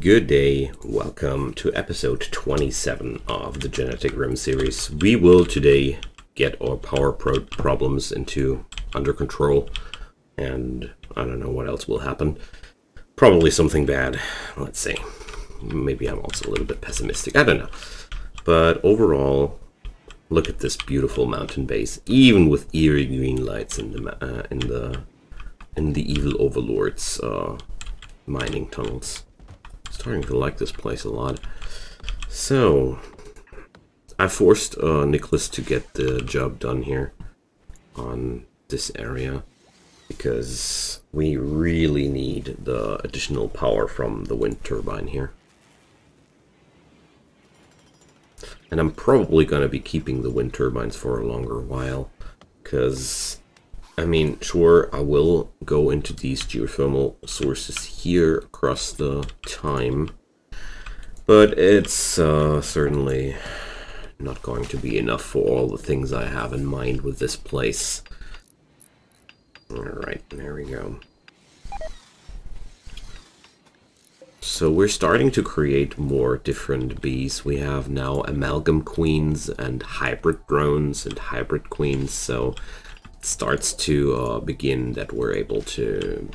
Good day, welcome to episode 27 of the GeneticRim series. We will today get our power problems under control, and I don't know what else will happen. Probably something bad, let's see. Maybe I'm also a little bit pessimistic, I don't know. But overall, look at this beautiful mountain base, even with eerie green lights in the evil overlords mining tunnels. Starting to like this place a lot. So I forced Nicholas to get the job done here on this area because we really need the additional power from the wind turbine here. And I'm probably going to be keeping the wind turbines for a longer while because, I mean, sure, I will go into these geothermal sources here across the time, but it's certainly not going to be enough for all the things I have in mind with this place. Alright, there we go. So we're starting to create more different bees. We have now amalgam queens and hybrid drones and hybrid queens, so starts to begin that we're able to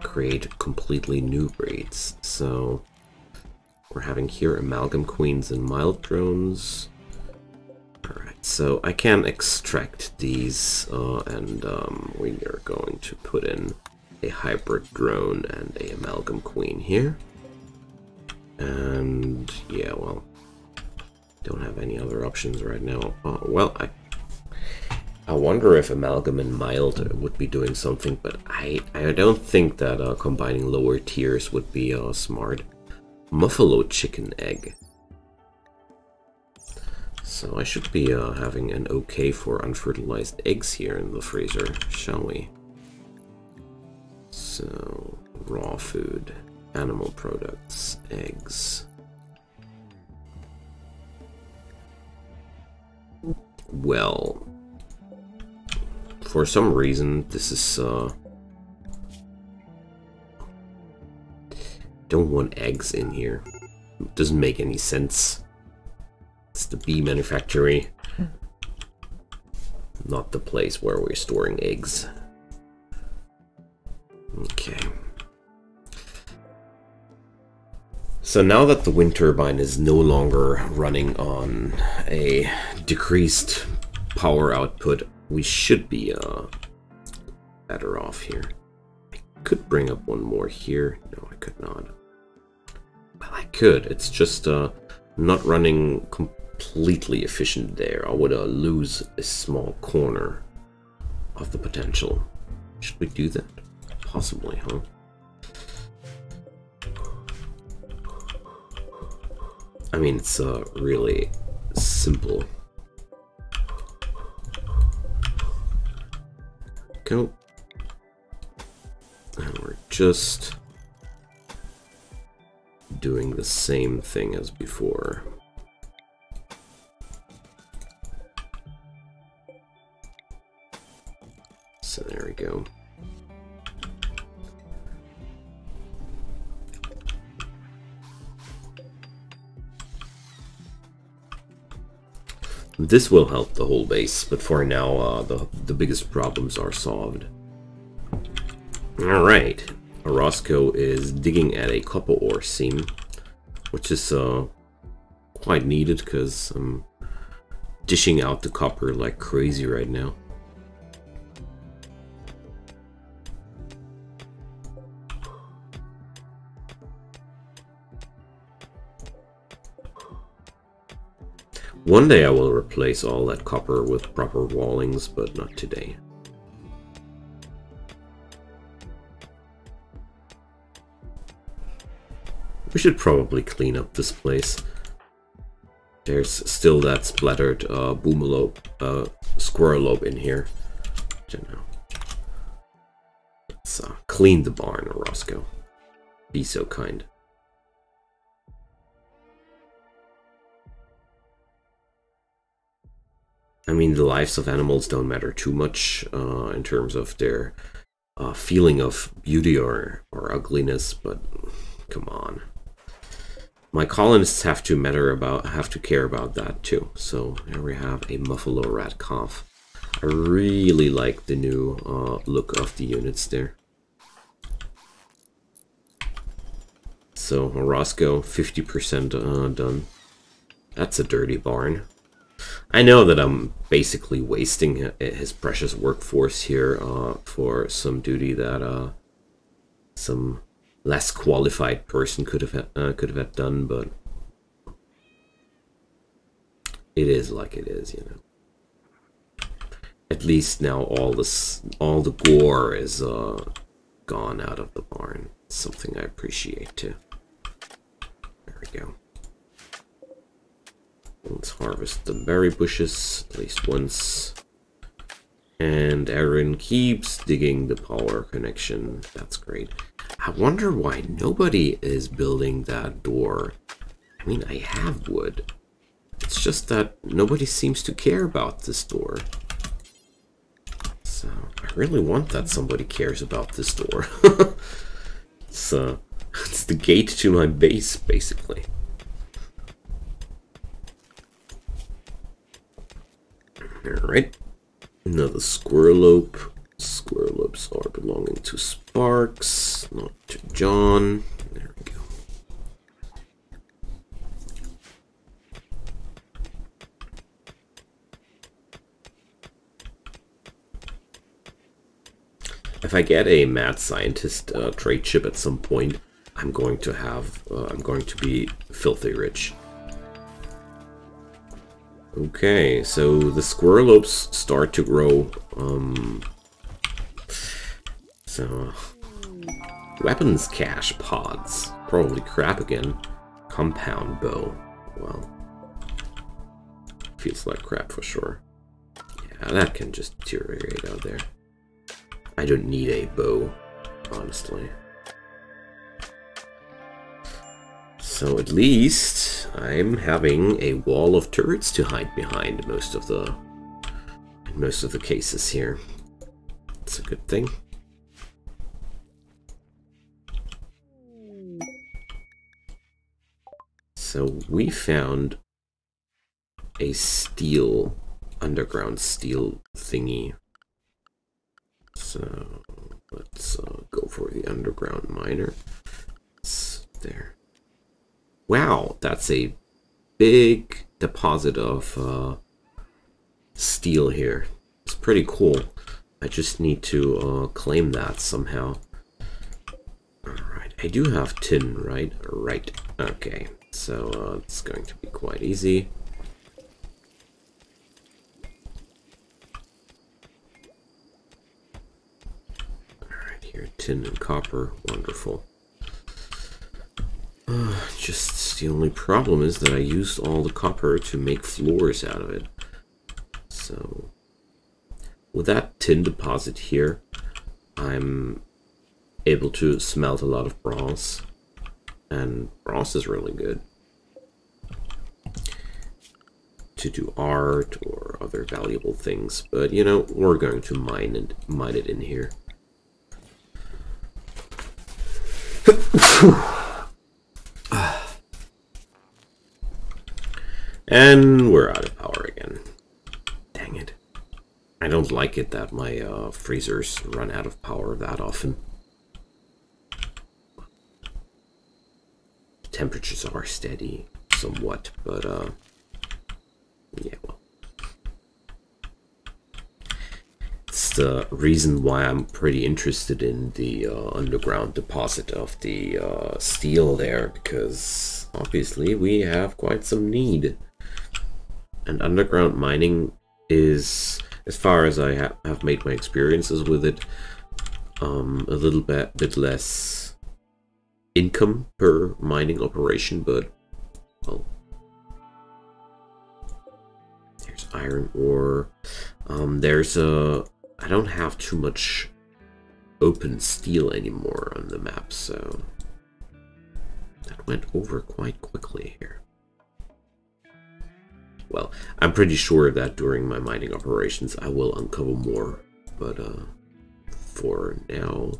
create completely new breeds. So we're having here amalgam queens and mild drones. Alright, so I can extract these and we are going to put in a hybrid drone and a amalgam queen here. And yeah, well, don't have any other options right now. Well, I wonder if amalgam and mild would be doing something, but I don't think that combining lower tiers would be smart. Buffalo chicken egg. So I should be having an okay for unfertilized eggs here in the freezer, shall we? So, raw food, animal products, eggs. Well, for some reason, this is, don't want eggs in here. It doesn't make any sense. It's the bee manufactory, not the place where we're storing eggs. Okay. So now that the wind turbine is no longer running on a decreased power output, we should be better off here. I could bring up one more here. No, I could not. Well, I could. It's just not running completely efficient there. I would lose a small corner of the potential. Should we do that? Possibly, huh? I mean, it's really simple. Go. And we're just doing the same thing as before. So there we go. This will help the whole base, but for now, the biggest problems are solved. Alright, Orozco is digging at a copper ore seam, which is quite needed because I'm dishing out the copper like crazy right now. One day I will replace all that copper with proper wallings, but not today. We should probably clean up this place. There's still that splattered boomalope, squirrelope in here. Don't know. Let's clean the barn, Orozco. Be so kind. I mean, the lives of animals don't matter too much in terms of their feeling of beauty or ugliness, but Come on. My colonists have to care about that too. So here we have a Muffalo Rat Calf. I really like the new look of the units there. So Roscoe, 50% done. That's a dirty barn. I know that I'm basically wasting his precious workforce here for some duty that some less qualified person could have had done, but it is like it is, you know. At least now all the gore is gone out of the barn. Something I appreciate too. There we go. Let's harvest the berry bushes at least once. And Aaron keeps digging the power connection. That's great. I wonder why nobody is building that door. I mean, I have wood. It's just that nobody seems to care about this door. So I really want that somebody cares about this door. It's the gate to my base, basically. Alright. Another squirrelope. Squirrelopes are belonging to Sparks, not to John. There we go. If I get a mad scientist trade ship at some point, I'm going to be filthy rich. Okay, so the squirrelopes start to grow. So weapons cache pods, probably crap again. Compound bow. Well, feels like crap for sure. Yeah, that can just deteriorate out there. I don't need a bow, honestly. So at least I'm having a wall of turrets to hide behind in most of the cases here. It's a good thing. So we found a underground steel thingy. So let's go for the underground miner. It's there. Wow, that's a big deposit of steel here. It's pretty cool. I just need to claim that somehow. Alright, I do have tin, right? Right, okay. So it's going to be quite easy. Alright, here, tin and copper. Wonderful. Just the only problem is that I used all the copper to make floors out of it. So with that tin deposit here, I'm able to smelt a lot of bronze, and bronze is really good to do art or other valuable things. But you know, we're going to mine it in here. And we're out of power again. Dang it. I don't like it that my freezers run out of power that often. The temperatures are steady somewhat, but yeah, well. It's the reason why I'm pretty interested in the underground deposit of the steel there, because obviously we have quite some need. And underground mining is, as far as I have made my experiences with it, a little bit less income per mining operation, but, well, there's iron ore. I don't have too much open steel anymore on the map, so that went over quite quickly here. Well, I'm pretty sure that during my mining operations I will uncover more, but for now...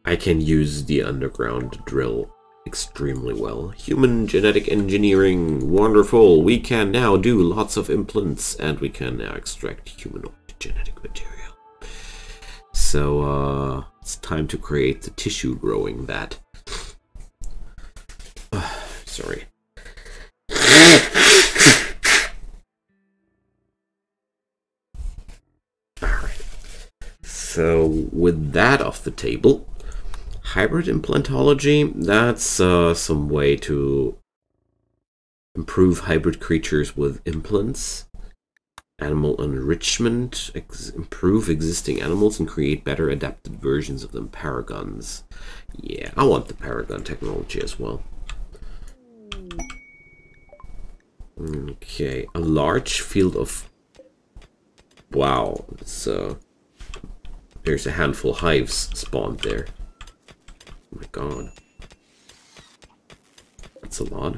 I can use the underground drill extremely well. Human genetic engineering, wonderful. We can now do lots of implants, and we can now extract humanoid genetic material. So it's time to create the tissue growing bat. Sorry. Alright. So with that off the table, hybrid implantology, that's some way to improve hybrid creatures with implants. Animal enrichment, improve existing animals and create better adapted versions of them. Paragons. Yeah, I want the paragon technology as well. Okay, a large field of... Wow, it's, there's a handful of hives spawned there. Oh my god. That's a lot.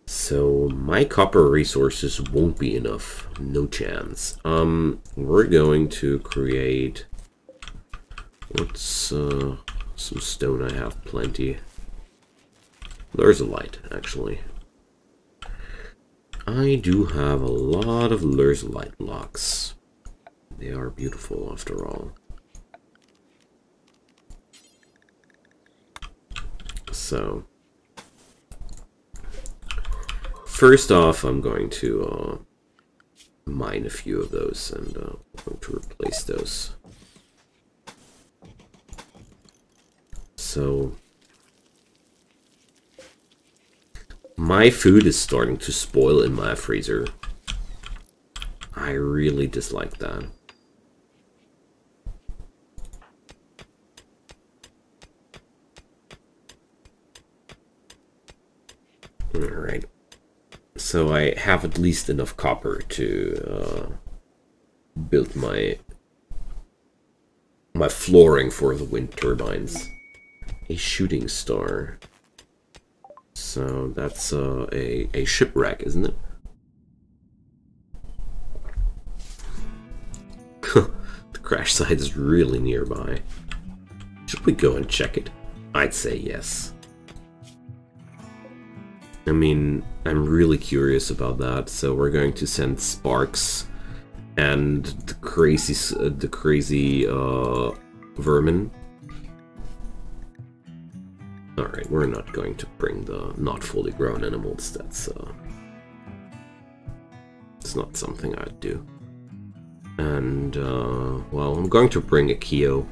So my copper resources won't be enough. No chance. We're going to create... What's some stone? I have plenty. There's a light, actually. I do have a lot of Lurzolite blocks. They are beautiful, after all. So, first off, I'm going to mine a few of those, and I'm going to replace those. So, my food is starting to spoil in my freezer. I really dislike that. Alright. So I have at least enough copper to build my flooring for the wind turbines. A shooting star. So that's a shipwreck, isn't it? The crash site is really nearby. Should we go and check it? I'd say yes. I mean, I'm really curious about that, so we're going to send Sparks and the crazy vermin. Alright, we're not going to bring the not fully grown animals. That's it's not something I'd do. And well, I'm going to bring a Keo.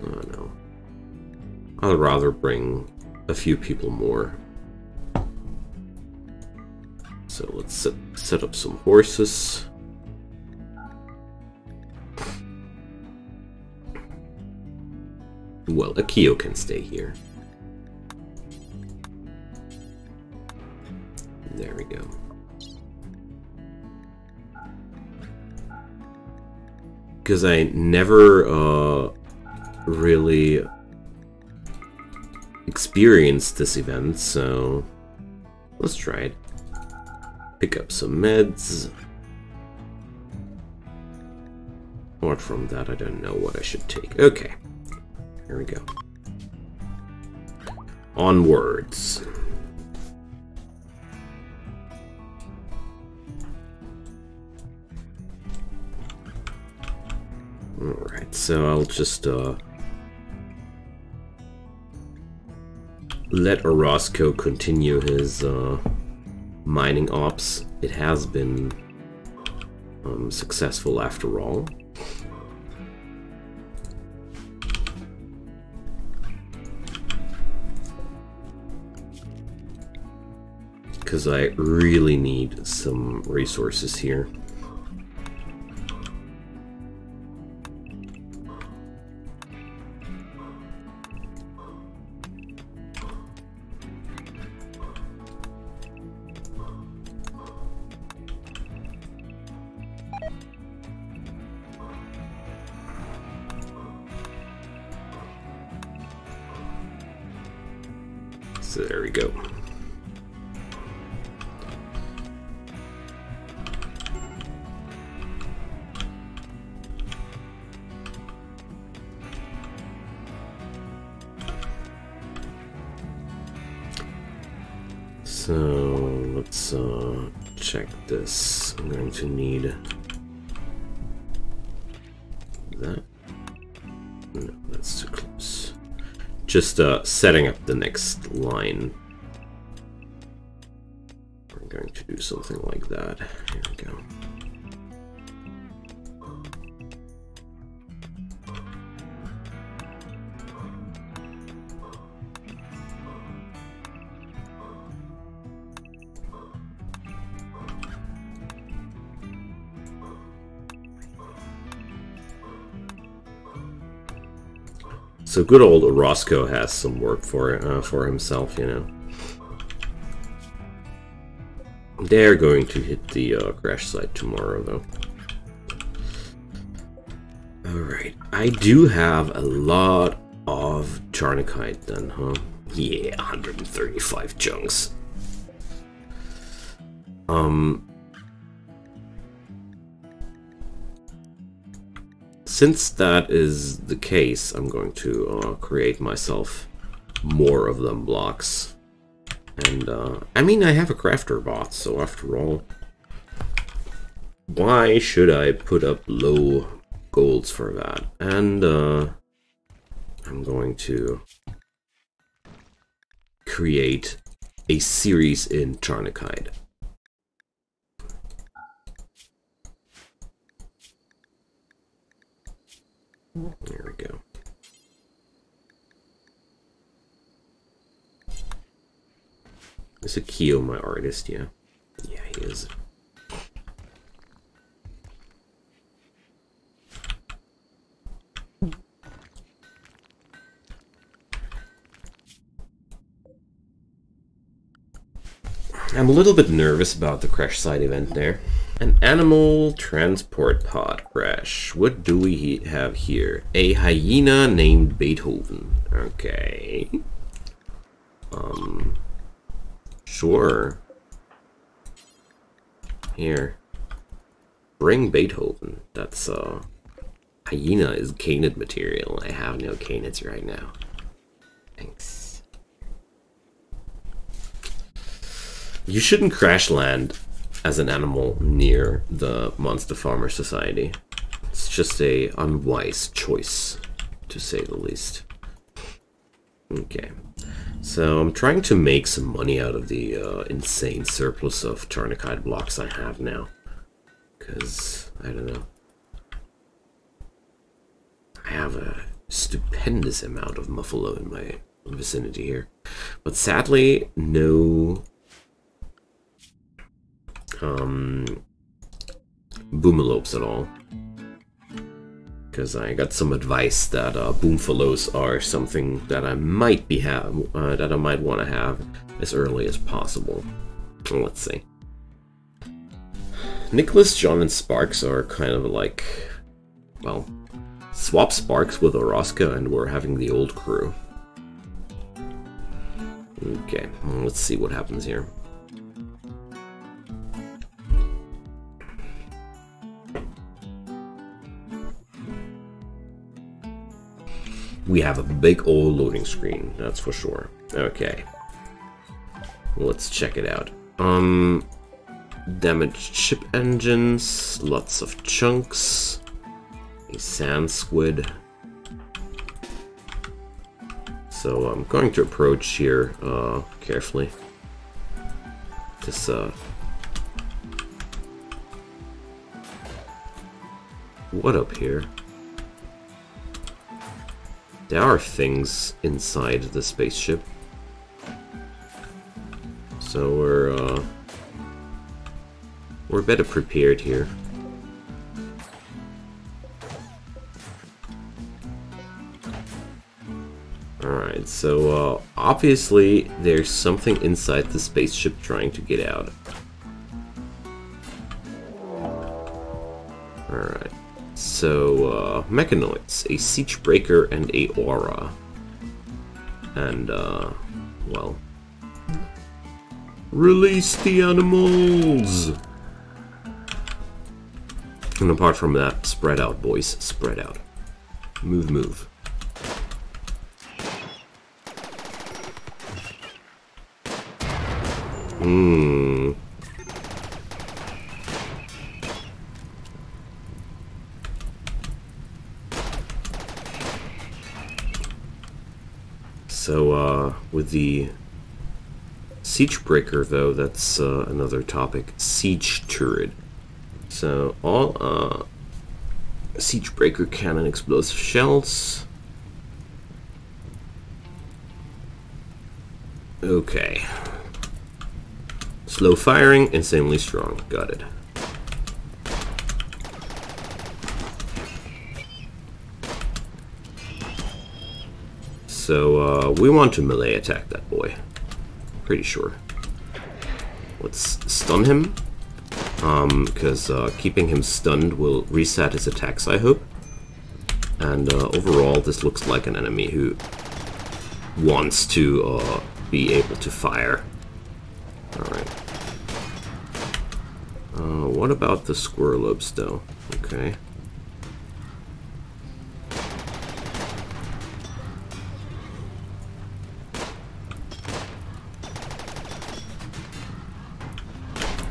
Oh no. I'd rather bring a few people more. So let's set up some horses. Well, a Keo can stay here. There we go. Because I never really experienced this event, so let's try it. Pick up some meds. Apart from that, I don't know what I should take. Okay. Here we go. Onwards. Alright, so I'll just let Orozco continue his mining ops. It has been successful after all. Because I really need some resources here. So there we go. So let's check this. I'm going to need that. No, that's too close. Just setting up the next line. We're going to do something like that. Here we go. So good old Orozco has some work for himself, you know. They're going to hit the crash site tomorrow, though. Alright, I do have a lot of Charnicite then, huh? Yeah, 135 chunks. Since that is the case, I'm going to create myself more of them blocks. And, I mean, I have a crafter bot, so after all, why should I put up low golds for that? And, I'm going to create a series in Charnicite. There we go. Is Akio my artist? Yeah. Yeah, he is. I'm a little bit nervous about the crash site event there. An animal transport pod crash. What do we have here? A hyena named Beethoven. Okay. Sure. Here. Bring Beethoven. That's, hyena is canid material. I have no canids right now. Thanks. You shouldn't crash land as an animal near the Monster Farmer Society. It's just a unwise choice, to say the least. Okay, so I'm trying to make some money out of the insane surplus of Charnicite blocks I have now. Because, I don't know. I have a stupendous amount of Muffalo in my vicinity here. But sadly, no Boomalopes at all, because I got some advice that boomfallows are something that I might want to have as early as possible. Well, let's see. Nicholas, John, and Sparks are kind of like, well, swap Sparks with Orozco, and we're having the old crew. Okay, well, let's see what happens here. We have a big old loading screen, that's for sure. Okay. Let's check it out. Damaged ship engines, lots of chunks, a sand squid. So I'm going to approach here carefully. This what up here? There are things inside the spaceship, so we're better prepared here. Alright, so obviously there's something inside the spaceship trying to get out. Alright. So, mechanoids, a siege breaker and a aura. And, well, release the animals! And apart from that, spread out, boys, spread out. Move, move. Hmm. So, with the Siege Breaker, though, that's another topic. Siege Turret. So, all Siege Breaker cannon explosive shells. Okay. Slow firing, insanely strong. Got it. So, we want to melee attack that boy. Pretty sure. Let's stun him. Because keeping him stunned will reset his attacks, I hope. And overall, this looks like an enemy who wants to be able to fire. Alright. What about the squirrelobes, though? Okay.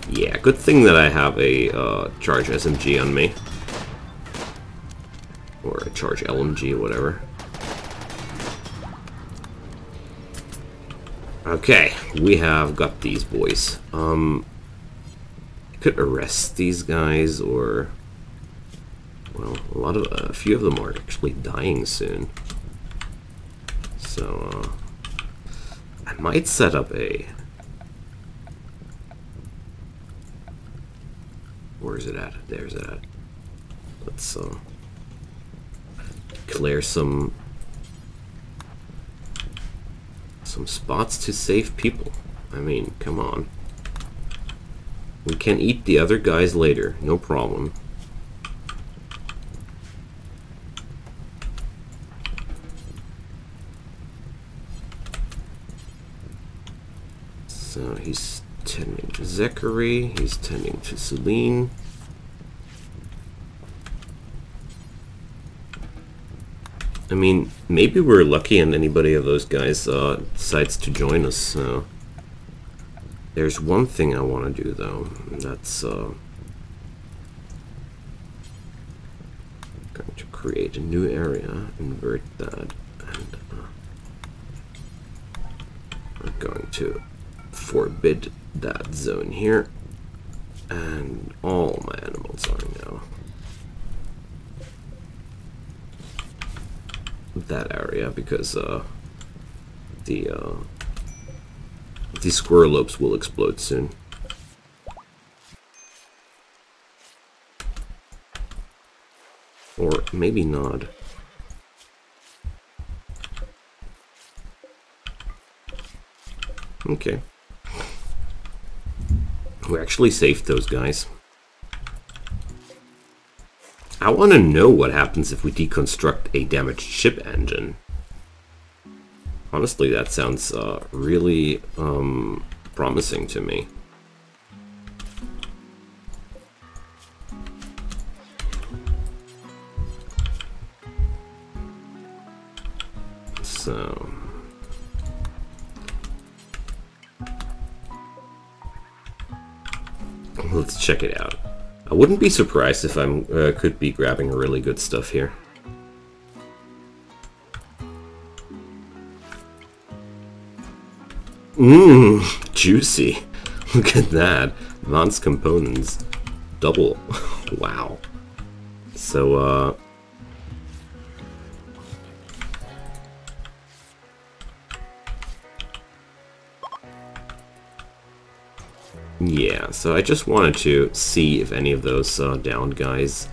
Yeah, good thing that I have a charge SMG on me. Or a charge LMG, whatever. Okay, we have got these boys. Could arrest these guys, or... Well, a few of them are actually dying soon. So, I might set up a... Where is it at? There's it at. Let's clear some spots to save people. I mean, come on. We can eat the other guys later, no problem. So he's tending to Zachary, he's tending to Celine. I mean, maybe we're lucky and anybody of those guys decides to join us. So there's one thing I want to do, though. That's going to create a new area, invert that, and we're going to forbid that zone here, and all my animals are now that area, because the squirrelobes will explode soon. Or maybe not. Okay. We actually saved those guys. I want to know what happens if we deconstruct a damaged ship engine. Honestly, that sounds really promising to me. So... let's check it out. I wouldn't be surprised if I could be grabbing really good stuff here. Mmm, juicy. Look at that. Advanced components. Double. Wow. So, yeah, so I just wanted to see if any of those downed guys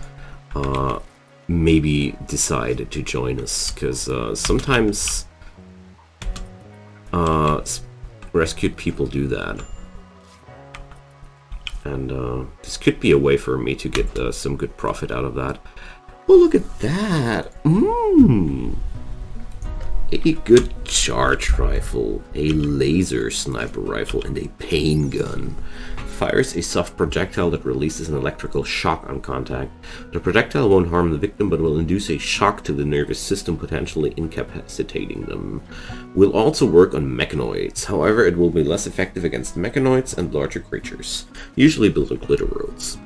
maybe decide to join us, because sometimes rescued people do that. And this could be a way for me to get some good profit out of that. Oh, look at that! Mmm! a good charge rifle, a laser sniper rifle, and a pain gun. Fires a soft projectile that releases an electrical shock on contact. The projectile won't harm the victim, but will induce a shock to the nervous system, potentially incapacitating them. Will also work on mechanoids, however it will be less effective against mechanoids and larger creatures, usually built in glitter worlds.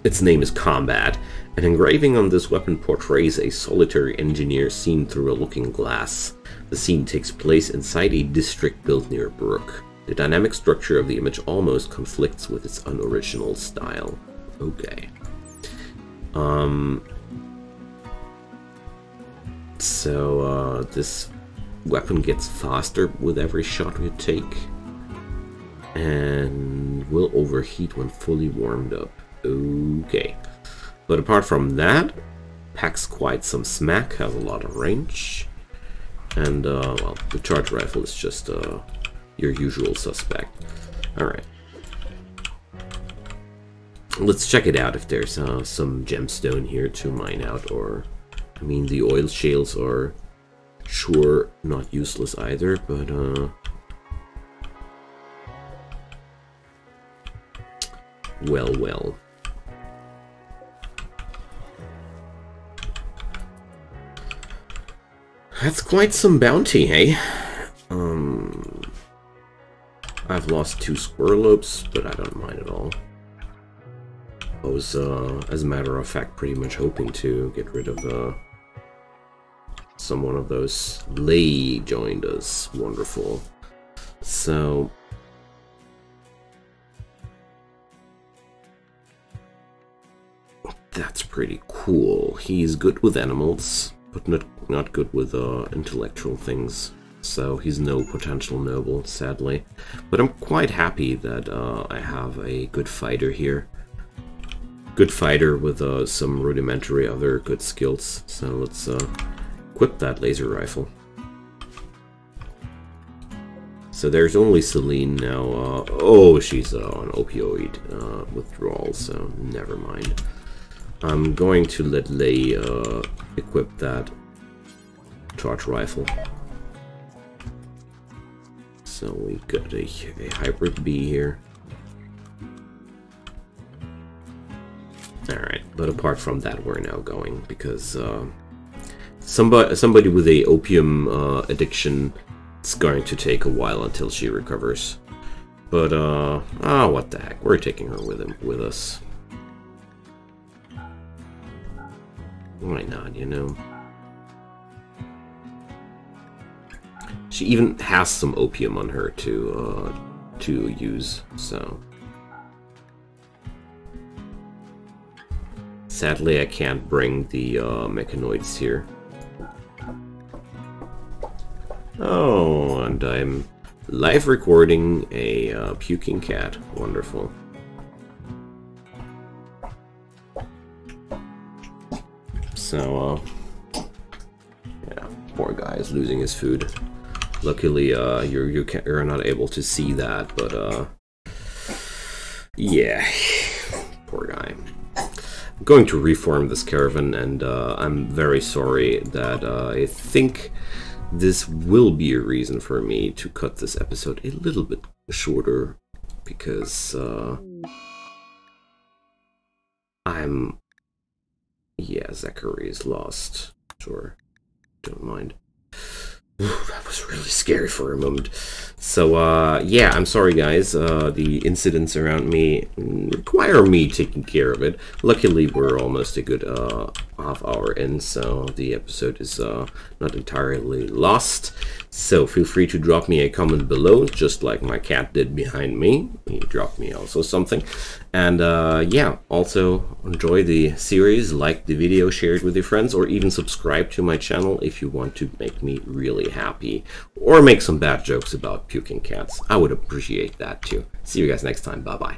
Its name is Combat. An engraving on this weapon portrays a solitary engineer seen through a looking glass. The scene takes place inside a district built near a brook. The dynamic structure of the image almost conflicts with its unoriginal style. Okay. So this weapon gets faster with every shot we take, and will overheat when fully warmed up. Okay. But apart from that, packs quite some smack, has a lot of range, and well, the charge rifle is just your usual suspect. Alright. Let's check it out if there's some gemstone here to mine out, or... I mean, the oil shales are sure not useless either, but well. That's quite some bounty, hey? I've lost 2 squirrelopes, but I don't mind at all. I was, as a matter of fact, pretty much hoping to get rid of some one of those. Lay joined us. Wonderful. So... that's pretty cool. He's good with animals, but not good with intellectual things. So he's no potential noble, sadly. But I'm quite happy that I have a good fighter here. Good fighter with some rudimentary other good skills. So let's equip that laser rifle. So there's only Celine now. Oh, she's on opioid withdrawal, so never mind. I'm going to let Lay equip that charge rifle. So we've got a hybrid bee here. Alright, but apart from that, we're now going because somebody with a opium addiction, it's going to take a while until she recovers. But what the heck, we're taking her with us. Why not, you know? She even has some opium on her to use, so... Sadly, I can't bring the mechanoids here. Oh, and I'm live recording a puking cat. Wonderful. So, yeah, poor guy is losing his food. Luckily, you're not able to see that, but yeah, poor guy. I'm going to reform this caravan, and I'm very sorry that I think this will be a reason for me to cut this episode a little bit shorter, because yeah, Zachary is lost. Sure, don't mind. That was really scary for a moment. So, yeah, I'm sorry, guys. The incidents around me require me taking care of it. Luckily, we're almost a good half hour in, so the episode is not entirely lost. So, feel free to drop me a comment below, just like my cat did behind me. He dropped me also something. And, yeah, also enjoy the series, like the video, share it with your friends, or even subscribe to my channel if you want to make me really happy. Or make some bad jokes about puking cats. I would appreciate that too. See you guys next time. Bye-bye.